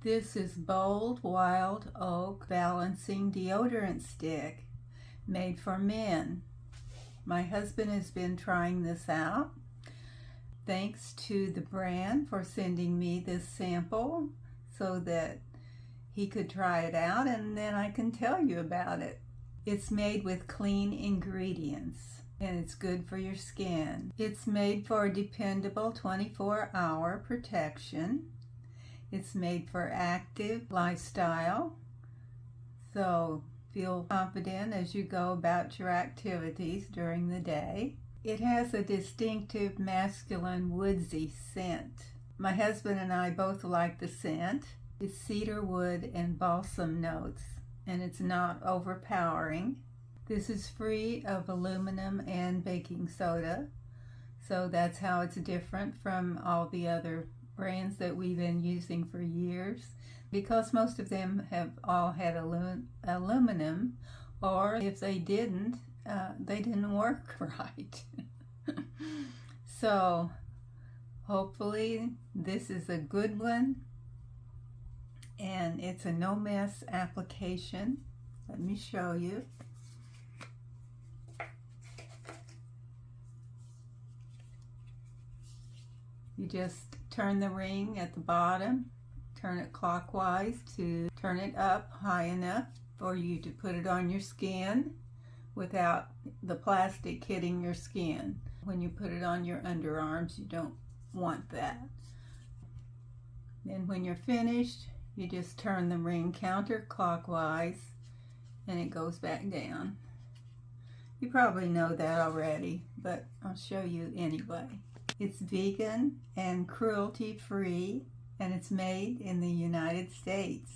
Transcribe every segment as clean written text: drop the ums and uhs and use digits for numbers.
This is Bold Wild Oak Balancing Deodorant Stick, made for men. My husband has been trying this out. Thanks to the brand for sending me this sample so that he could try it out and then I can tell you about it. It's made with clean ingredients and it's good for your skin. It's made for dependable 24-hour protection. It's made for active lifestyle, so feel confident as you go about your activities during the day. It has a distinctive masculine woodsy scent. My husband and I both like the scent. It's cedar wood and balsam notes, and it's not overpowering. This is free of aluminum and baking soda, so that's how it's different from all the other brands that we've been using for years, because most of them have all had aluminum, or if they didn't work right. So hopefully this is a good one, and it's a no mess application. Let me show you. You just turn the ring at the bottom, turn it clockwise to turn it up high enough for you to put it on your skin without the plastic hitting your skin. When you put it on your underarms, you don't want that. Then when you're finished, you just turn the ring counterclockwise and it goes back down. You probably know that already, but I'll show you anyway. It's vegan and cruelty-free, and it's made in the United States.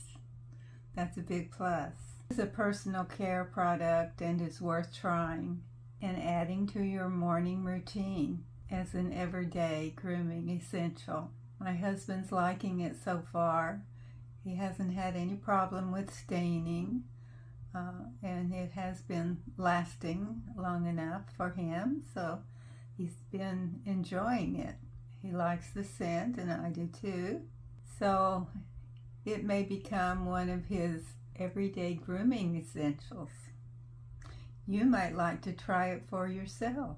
That's a big plus. It's a personal care product and is worth trying and adding to your morning routine as an everyday grooming essential. My husband's liking it so far. He hasn't had any problem with staining, and it has been lasting long enough for him, so he's been enjoying it. He likes the scent, and I do too. So it may become one of his everyday grooming essentials. You might like to try it for yourself.